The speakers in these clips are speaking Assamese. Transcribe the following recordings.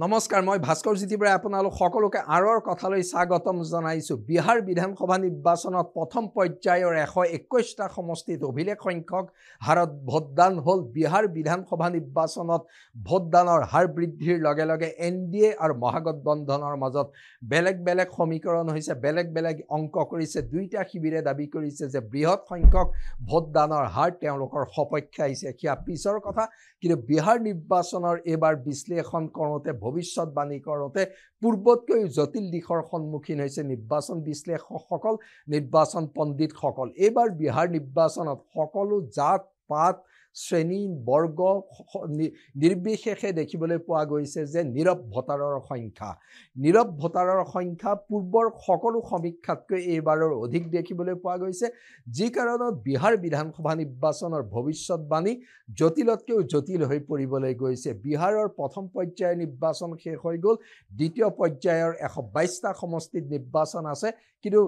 নমস্কাৰ মই ভাস্কৰ জিতিবৰাই আপোনালোক সকলোকে আৰৰ কথালৈ স্বাগতম জনাইছো। বিহাৰ বিধানসভা নিৰ্বাচনত প্ৰথম পৰ্যায়ৰ 121টা সমষ্টিত অভিলেখ সংখ্যক হাৰত ভোটদান হ'ল। বিহাৰ বিধানসভা নিৰ্বাচনত ভোটদানৰ হাৰ বৃদ্ধিৰ লগে লগে এনডিএ আৰু মহাগঠবন্ধনৰ মাজত বেলেগ বেলেগ সমীকৰণ হৈছে, বেলেগ বেলেগ অংক কৰিছে। দুইটা শিবিৰে দাবী কৰিছে যে বৃহৎ সংখ্যক ভোটদানৰ হাৰ তেওঁলোকৰ সপক্ষে আহিছে। সেয়া পিছৰ কথা, কিন্তু বিহাৰ নিৰ্বাচনৰ এইবাৰ বিশ্লেষণ কৰোঁতে ভৱিষ্যতবাণী কৰোঁতে পূৰ্বতকৈ জটিল দিশৰ সন্মুখীন হৈছে নিৰ্বাচন বিশ্লেষকসকল, নিৰ্বাচন পণ্ডিতসকল। এইবাৰ বিহাৰ নিৰ্বাচনত সকলো জাত পাত শ্ৰেণী বৰ্গ নিৰ্বিশেষে দেখিবলৈ পোৱা গৈছে যে নীৰৱ ভোটাৰৰ সংখ্যা পূৰ্বৰ সকলো সমীক্ষাতকৈ এইবাৰৰ অধিক দেখিবলৈ পোৱা গৈছে, যি কাৰণত বিহাৰ বিধানসভা নিৰ্বাচনৰ ভৱিষ্যতবাণী জটিলতকৈও জটিল হৈ পৰিবলৈ গৈছে। বিহাৰৰ প্ৰথম পৰ্যায়ৰ নিৰ্বাচন শেষ হৈ গ'ল, দ্বিতীয় পৰ্যায়ৰ 122টা সমষ্টিত নিৰ্বাচন আছে, কিন্তু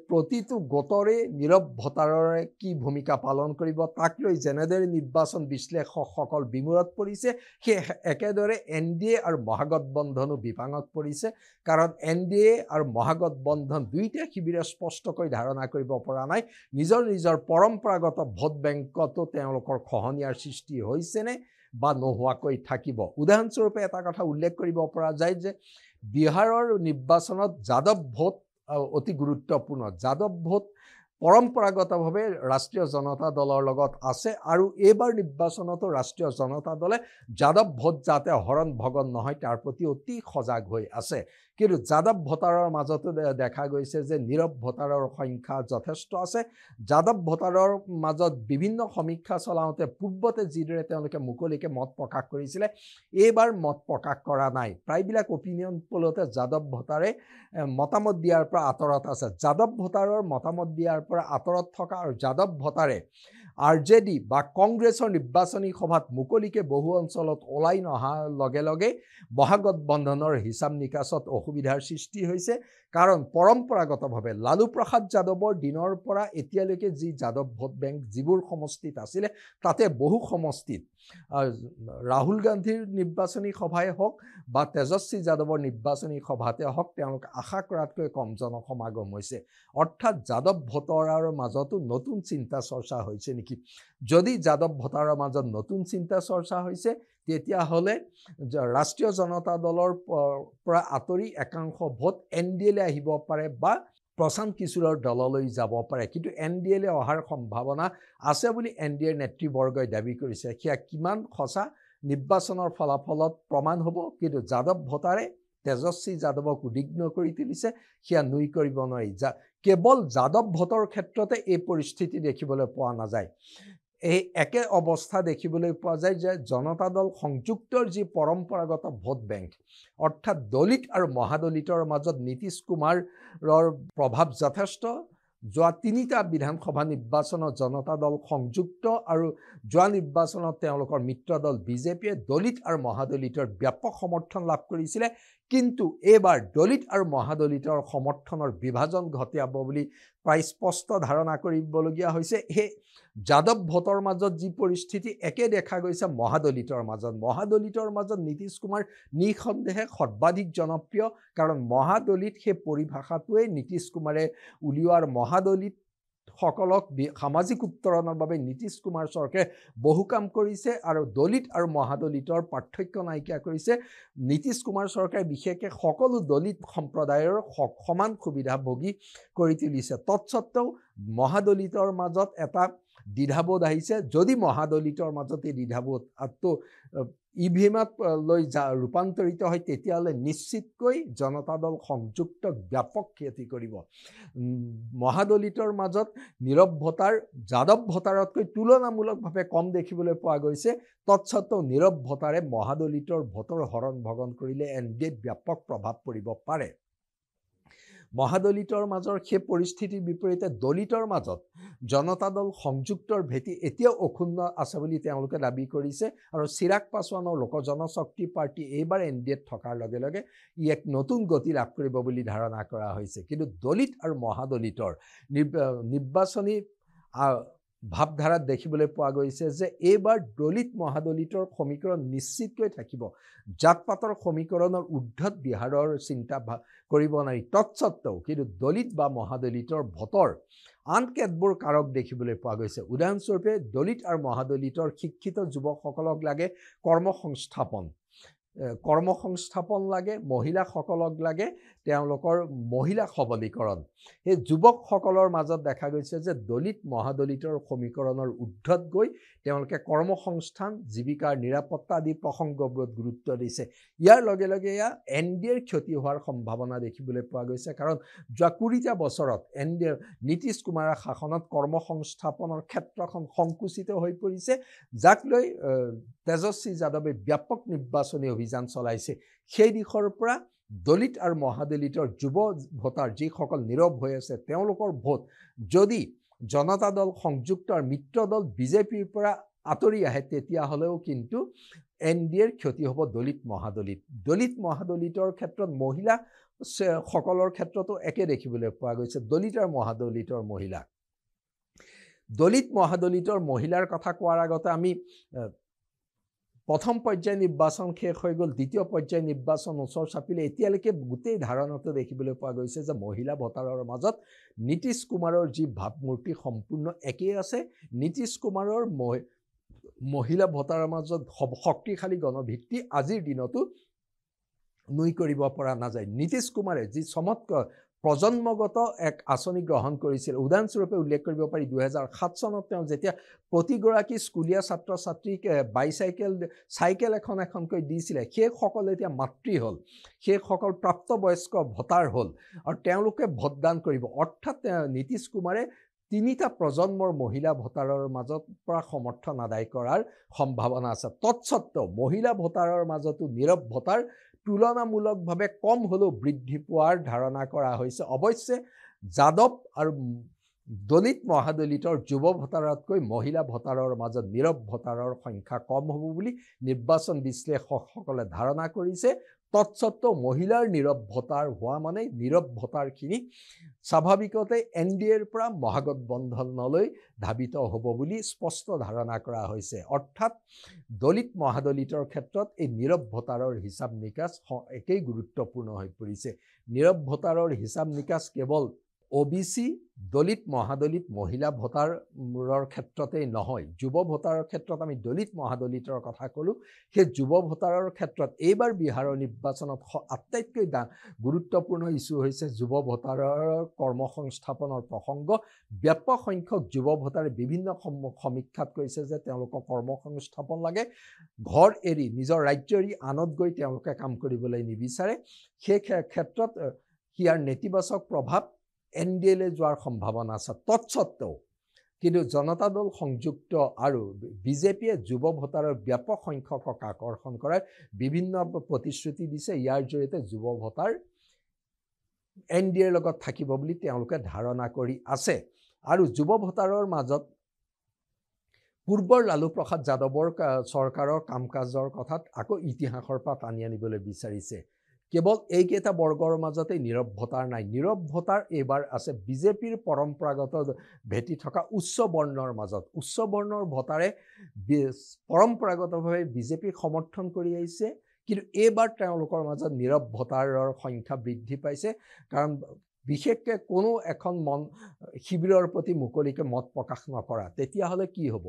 প্ৰতিটো গোটৰে নীৰৱ ভোটাৰৰে কি ভূমিকা পালন কৰিব তাক লৈ যেনেদৰে নিৰ্বাচন বিশ্লেষকসকল বিমূৰত পৰিছে, সেই একেদৰে এনডিএ আৰু মহাগঠবন্ধনো বিপাঙত পৰিছে। কাৰণ এনডিএ আৰু মহাগঠবন্ধন দুইটা শিবিৰে স্পষ্টকৈ ধাৰণা কৰিব পৰা নাই নিজৰ নিজৰ পৰম্পৰাগত ভোট বেংকতো তেওঁলোকৰ খহনীয়াৰ সৃষ্টি হৈছেনে বা নোহোৱাকৈ থাকিব। উদাহৰণস্বৰূপে এটা কথা উল্লেখ কৰিব পৰা যায় যে বিহাৰৰ নিৰ্বাচনত যাদৱ ভোট অতি গুৰুত্বপূৰ্ণ। যাদৱ ভোট পৰম্পৰাগতভাৱে ৰাষ্ট্ৰীয় জনতা দলৰ লগত আছে আৰু এইবাৰ নিৰ্বাচনতো ৰাষ্ট্ৰীয় জনতা দলে যাদৱ ভোট যাতে হৰণ ভগন নহয় তাৰ প্ৰতি অতি সজাগ হৈ আছে। কিন্তু যাদৱ ভোটাৰৰ মাজতো দেখা গৈছে যে নীৰৱ ভোটাৰৰ সংখ্যা যথেষ্ট আছে। যাদৱ ভোটাৰৰ মাজত বিভিন্ন সমীক্ষা চলাওঁতে পূৰ্বতে যিদৰে তেওঁলোকে মুকলিকে মত প্ৰকাশ কৰিছিলে, এইবাৰ মত প্ৰকাশ কৰা নাই। প্ৰায়বিলাক অপিনিয়ন পোলতে যাদৱ ভোটাৰে মতামত দিয়াৰ পৰা আঁতৰত আছে। যাদৱ ভোটাৰৰ মতামত দিয়াৰ পৰা আঁতৰত থকা আৰু যাদৱ ভোটাৰে আৰজেডি বা কংগ্ৰেছৰ নিৰ্বাচনী সভাত মুকলিকে বহু অঞ্চলত ওলাই নহাৰ লগে লগে মহাগঠবন্ধনৰ হিচাপ নিকাচত অসুবিধাৰ সৃষ্টি হৈছে। কাৰণ পৰম্পৰাগতভাৱে লালু প্ৰসাদ যাদৱৰ দিনৰ পৰা এতিয়ালৈকে যি যাদৱ ভোট বেংক যিবোৰ সমষ্টিত আছিলে, তাতে বহু সমষ্টিত ৰাহুল গান্ধীৰ নিৰ্বাচনী সভাই হওক বা তেজস্বী যাদৱৰ নিৰ্বাচনী সভাতে হওক তেওঁলোক আশা কৰাতকৈ কম জনসমাগম হৈছে। অৰ্থাৎ যাদৱ ভোটাৰৰ মাজতো নতুন চিন্তা চৰ্চা হৈছে নেকি? যদি যাদৱ ভোটাৰৰ মাজত নতুন চিন্তা চৰ্চা হৈছে, তেতিয়াহ'লে ৰাষ্ট্ৰীয় জনতা দলৰ পৰা আঁতৰি একাংশ ভোট এনডিএলৈ আহিব পাৰে বা প্ৰশান্ত কিশোৰৰ দললৈ যাব পাৰে। কিন্তু এনডিএলৈ অহাৰ সম্ভাৱনা আছে বুলি এনডিএৰ নেতৃবৰ্গই দাবী কৰিছে। সেয়া কিমান সঁচা নিৰ্বাচনৰ ফলাফলত প্ৰমাণ হ'ব, কিন্তু যাদৱ ভোটাৰে তেজস্বী যাদৱক উদ্বিগ্ন কৰি তুলিছে, সেয়া নুই কৰিব নোৱাৰি। কেৱল যাদৱ ভোটৰ ক্ষেত্ৰতে এই পৰিস্থিতি দেখিবলৈ পোৱা নাযায়। এই একে অৱস্থা দেখিবলৈ পোৱা যায় যে জনতা দল সংযুক্তৰ যি পৰম্পৰাগত ভোট বেংক, অৰ্থাৎ দলিত আৰু মহাদলিতৰ মাজত নীতিশ কুমাৰৰ প্ৰভাৱ যথেষ্ট। যোৱা 3টা বিধানসভা নিৰ্বাচনত জনতা দল সংযুক্ত আৰু যোৱা নিৰ্বাচনত তেওঁলোকৰ মিত্ৰ দল বিজেপিয়ে দলিত আৰু মহাদলিতৰ ব্যাপক সমৰ্থন লাভ কৰিছিলে। কিন্তু এইবাৰ দলিত আৰু মহাদলিতৰ সমৰ্থনৰ বিভাজন ঘটিয়াব বুলি প্ৰায় স্পষ্ট ধাৰণা কৰিবলগীয়া হৈছে। সেই যাদৱ ভোটৰ মাজত যি পৰিস্থিতি একে দেখা গৈছে মহাদলিতৰ মাজত নীতিশ কুমাৰ নিঃসন্দেহে সৰ্বাধিক জনপ্ৰিয়। কাৰণ মহাদলিত সেই পৰিভাষাটোৱে নীতিশ কুমাৰে উলিওৱাৰ মহাদলিত সকলক সামাজিক উত্তৰণৰ বাবে নীতিশ কুমাৰ চৰকাৰে বহু কাম কৰিছে আৰু দলিত আৰু মহাদলিতৰ পাৰ্থক্য নাইকিয়া কৰিছে। নীতিশ কুমাৰ চৰকাৰে বিশেষকৈ সকলো দলিত সম্প্ৰদায়ৰ সমান সুবিধাভোগী কৰি তুলিছে। তৎসত্ত্বেও মহাদলিতৰ মাজত এটা দ্বিধাবোধ আহিছে। যদি মহাদলিতৰ মাজত এই দ্বিধাবোধটো ইভিএমত লৈ ৰূপান্তৰিত হয়, তেতিয়াহ'লে নিশ্চিতকৈ জনতা দল সংযুক্তক ব্যাপক ক্ষতি কৰিব। মহাদলিতৰ মাজত নীৰৱ ভোটাৰ যাদৱ ভোটাৰতকৈ তুলনামূলকভাৱে কম দেখিবলৈ পোৱা গৈছে। তৎসত্ত্বেও নীৰৱ ভোটাৰে মহাদলিতৰ ভোটৰ হৰণ ভগন কৰিলে এনডিএত ব্যাপক প্ৰভাৱ পৰিব পাৰে। মহাদলিতৰ মাজৰ সেই পৰিস্থিতিৰ বিপৰীতে দলিতৰ মাজত জনতা দল সংযুক্তৰ ভেটি এতিয়াও অক্ষুণ্ণ আছে বুলি তেওঁলোকে দাবী কৰিছে। আৰু চিৰাগ পাছোৱানৰ লোক জনশক্তি পাৰ্টি এইবাৰ এনডিএত থকাৰ লগে লগে ই এক নতুন গতি লাভ কৰিব বুলি ধাৰণা কৰা হৈছে। কিন্তু দলিত আৰু মহাদলিতৰ নিৰ্বাচনী ভাৱধাৰাত দেখিবলৈ পোৱা গৈছে যে এইবাৰ দলিত মহাদলিতৰ সমীকৰণ নিশ্চিতকৈ থাকিব। জাতপাতৰ সমীকৰণৰ ঊৰ্ধত বিহাৰৰ চিন্তা কৰিব নোৱাৰি। তৎসত্ত্বেও কিন্তু দলিত বা মহাদলিতৰ ভোটৰ আন কেতবোৰ কাৰক দেখিবলৈ পোৱা গৈছে। উদাহৰণস্বৰূপে দলিত আৰু মহাদলিতৰ শিক্ষিত যুৱকসকলক লাগে কৰ্মসংস্থাপন লাগে, মহিলাসকলক লাগে তেওঁলোকৰ মহিলা সবলীকৰণ। এই যুৱকসকলৰ মাজত দেখা গৈছে যে দলিত মহাদলিতৰ সমীকৰণৰ ঊৰ্ধত গৈ তেওঁলোকে কৰ্মসংস্থান, জীৱিকাৰ নিৰাপত্তা আদি প্ৰসংগবোৰত গুৰুত্ব দিছে। ইয়াৰ লগে লগে NDAৰ ক্ষতি হোৱাৰ সম্ভাৱনা দেখিবলৈ পোৱা গৈছে। কাৰণ যোৱা 20টা বছৰত নীতিশ কুমাৰৰ শাসনত কৰ্মসংস্থাপনৰ ক্ষেত্ৰখন সংকুচিত হৈ পৰিছে, যাক লৈ তেজস্বী যাদৱে ব্যাপক নিৰ্বাচনী অভিযান চলাইছে। সেই দিশৰ পৰা দলিত আৰু মহাদলিতৰ যুৱ ভোটাৰ যিসকল নীৰৱ হৈ আছে তেওঁলোকৰ ভোট যদি জনতা দল সংযুক্ত আৰু মিত্ৰ দল বিজেপিৰ পৰা আঁতৰি আহে তেতিয়াহ'লেও কিন্তু NDAৰ ক্ষতি হ'ব দলিত মহাদলিতৰ ক্ষেত্ৰত মহিলা সকলৰ ক্ষেত্ৰতো একে দেখিবলৈ পোৱা গৈছে। দলিত আৰু মহাদলিতৰ মহিলা, দলিত মহাদলিতৰ মহিলাৰ কথা কোৱাৰ আগতে আমি প্ৰথম পৰ্যায় নিৰ্বাচন শেষ হৈ গ'ল, দ্বিতীয় পৰ্যায় নিৰ্বাচন ওচৰ চাপিলে। এতিয়ালৈকে গোটেই ধাৰণাটো দেখিবলৈ পোৱা গৈছে যে মহিলা ভোটাৰৰ মাজত নীতিশ কুমাৰৰ যি ভাৱমূৰ্তি সম্পূৰ্ণ একেই আছে। নীতিশ কুমাৰৰ মহিলা ভোটাৰৰ মাজত শক্তিশালী গণভিত্তি আজিৰ দিনতো নুই কৰিব পৰা নাযায়। নীতিশ কুমাৰে যি চমৎকাৰ প্ৰজন্মগত এক আঁচনি গ্ৰহণ কৰিছিল, উদাহৰণস্বৰূপে উল্লেখ কৰিব পাৰি 2007 চনত তেওঁ যেতিয়া প্ৰতিগৰাকী স্কুলীয়া ছাত্ৰ ছাত্ৰীক চাইকেল এখনকৈ দিছিলে, সেইসকল এতিয়া মাতৃ হ'ল, সেইসকল প্ৰাপ্তবয়স্ক ভোটাৰ হ'ল আৰু তেওঁলোকে ভোটদান কৰিব। অৰ্থাৎ নীতিশ কুমাৰে 3টা প্ৰজন্মৰ মহিলা ভোটাৰৰ মাজত পৰা সমৰ্থন আদায় কৰাৰ সম্ভাৱনা আছে। তৎসত্ত্বেও মহিলা ভোটাৰৰ মাজতো নীৰৱ ভোটাৰ তুলনামূলকভাৱে কম হ'লেও বৃদ্ধি পোৱাৰ ধাৰণা কৰা হৈছে। অৱশ্যে যাদৱ আৰু দলিত মহাদলিতৰ যুৱ ভোটাৰতকৈ মহিলা ভোটাৰৰ মাজত নীৰৱ ভোটাৰৰ সংখ্যা কম হ'ব বুলি নিৰ্বাচন বিশ্লেষকসকলে ধাৰণা কৰিছে। তৎসত্ত্বেও মহিলাৰ নীৰৱ ভোটাৰ হোৱা মানে নীৰৱ ভোটাৰখিনি স্বাভাৱিকতে NDAৰ পৰা মহাগঠবন্ধনলৈ ধাবিত হ'ব বুলি স্পষ্ট ধাৰণা কৰা হৈছে। অৰ্থাৎ দলিত মহাদলিতৰ ক্ষেত্ৰত এই নীৰৱ ভোটাৰৰ হিচাপ নিকাচ একেই গুৰুত্বপূৰ্ণ হৈ পৰিছে। নীৰৱ ভোটাৰৰ হিচাপ নিকাচ কেৱল OBC, দলিত মহাদলিত মহিলা ভোটাৰৰ ক্ষেত্ৰতেই নহয়, যুৱ ভোটাৰৰ ক্ষেত্ৰত আমি দলিত মহাদলিতৰ কথা ক'লোঁ। সেই যুৱ ভোটাৰৰ ক্ষেত্ৰত এইবাৰ বিহাৰৰ নিৰ্বাচনত আটাইতকৈ গুৰুত্বপূৰ্ণ ইছ্যু হৈছে যুৱ ভোটাৰৰ কৰ্মসংস্থাপনৰ প্ৰসংগ। ব্যাপক সংখ্যক যুৱ ভোটাৰে বিভিন্ন সমীক্ষাত কৈছে যে তেওঁলোকক কৰ্মসংস্থাপন লাগে, ঘৰ এৰি নিজৰ ৰাজ্য এৰি আনত গৈ তেওঁলোকে কাম কৰিবলৈ নিবিচাৰে। সেই ক্ষেত্ৰত ইয়াৰ নেতিবাচক প্ৰভাৱ NDAলৈ যোৱাৰ সম্ভাৱনা আছে। তৎসত্ত্বেও কিন্তু জনতা দল সংযুক্ত আৰু বিজেপিয়ে যুৱ ভোটাৰৰ ব্যাপক সংখ্যকক আকৰ্ষণ কৰাৰ বিভিন্ন প্ৰতিশ্ৰুতি দিছে। ইয়াৰ জৰিয়তে যুৱ ভোটাৰ NDAৰ লগত থাকিব বুলি তেওঁলোকে ধাৰণা কৰি আছে। আৰু যুৱ ভোটাৰৰ মাজত পূৰ্বৰ লালু প্ৰসাদ যাদৱৰ চৰকাৰৰ কাম কাজৰ কথাত আকৌ ইতিহাসৰ পৰা টানি আনিবলৈ বিচাৰিছে। কেৱল এইকেইটা বৰ্গৰ মাজতে নীৰৱ ভোটাৰ নাই। নীৰৱ ভোটাৰ এইবাৰ আছে বিজেপিৰ পৰম্পৰাগত ভেটি থকা উচ্চ বৰ্ণৰ মাজত। উচ্চ বৰ্ণৰ ভোটাৰে পৰম্পৰাগতভাৱে বিজেপিক সমৰ্থন কৰি আহিছে, কিন্তু এইবাৰ তেওঁলোকৰ মাজত নীৰৱ ভোটাৰৰ সংখ্যা বৃদ্ধি পাইছে। কাৰণ বিশেষকৈ কোনো এখন শিবিৰৰ প্ৰতি মুকলিকৈ মত প্ৰকাশ নকৰা। তেতিয়াহ'লে কি হ'ব?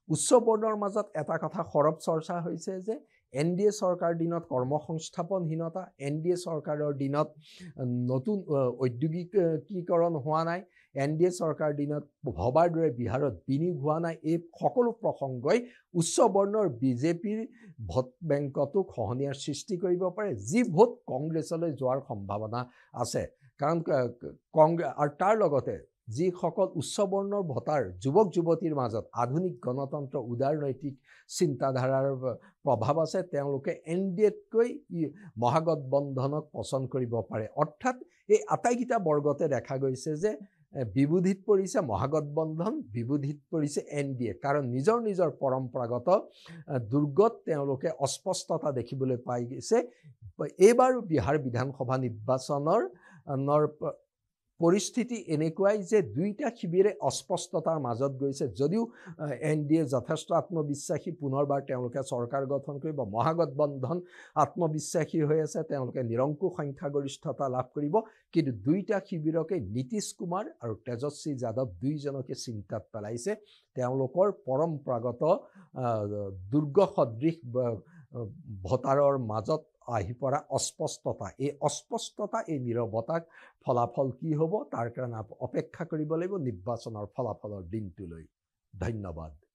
উচ্চ বৰ্ণৰ মাজত এটা কথা সৰব চৰ্চা হৈছে যে NDA চৰকাৰ দিনত কৰ্মসংস্থাপনহীনতা, NDA চৰকাৰৰ দিনত নতুন ঔদ্যোগিকীকৰণ হোৱা নাই, NDA চৰকাৰ দিনত ভবাৰ দৰে বিহাৰত বিনিয়োগ হোৱা নাই। এই সকলো প্ৰসংগই উচ্চ বৰ্ণৰ বিজেপিৰ ভোট বেংকতো খহনীয়াৰ সৃষ্টি কৰিব পাৰে, যি ভোট কংগ্ৰেছলৈ যোৱাৰ সম্ভাৱনা আছে। কাৰণ আৰু তাৰ লগতে যিসকল উচ্চ বৰ্ণৰ ভোটাৰ যুৱক যুৱতীৰ মাজত আধুনিক গণতন্ত্ৰ উদাৰনৈতিক চিন্তাধাৰাৰ প্ৰভাৱ আছে, তেওঁলোকে NDAতকৈ মহাগঠবন্ধনক পচন্দ কৰিব পাৰে। অৰ্থাৎ এই আটাইকেইটা বৰ্গতে দেখা গৈছে যে বিবোধিত পৰিছে মহাগঠবন্ধন, বিবোধিত পৰিছে NDA। কাৰণ নিজৰ নিজৰ পৰম্পৰাগত দুৰ্গত তেওঁলোকে অস্পষ্টতা দেখিবলৈ পাই গৈছে। এইবাৰ বিহাৰ বিধানসভা নিৰ্বাচনৰ পৰিস্থিতি এনেকুৱাই যে দুইটা শিবিৰে অস্পষ্টতাৰ মাজত গৈছে যদিও NDA যথেষ্ট আত্মবিশ্বাসী পুনৰবাৰ তেওঁলোকে চৰকাৰ গঠন কৰিব মহাগঠবন্ধন আত্মবিশ্বাসী হৈ আছে তেওঁলোকে নিৰংকুশ সংখ্যাগৰিষ্ঠতা লাভ কৰিব কিন্তু দুইটা শিবিৰকে নীতিশ কুমাৰ আৰু তেজস্বী যাদৱ দুইজনকে চিন্তাত পেলাইছে তেওঁলোকৰ পৰম্পৰাগত দুৰ্গ সদৃশ ভোটাৰৰ মাজত আহি পৰা অস্পষ্টতা এই নীৰৱতাক ফলাফল কি হ'ব তাৰ কাৰণে অপেক্ষা কৰিব লাগিব নিৰ্বাচনৰ ফলাফলৰ দিনটোলৈ ধন্যবাদ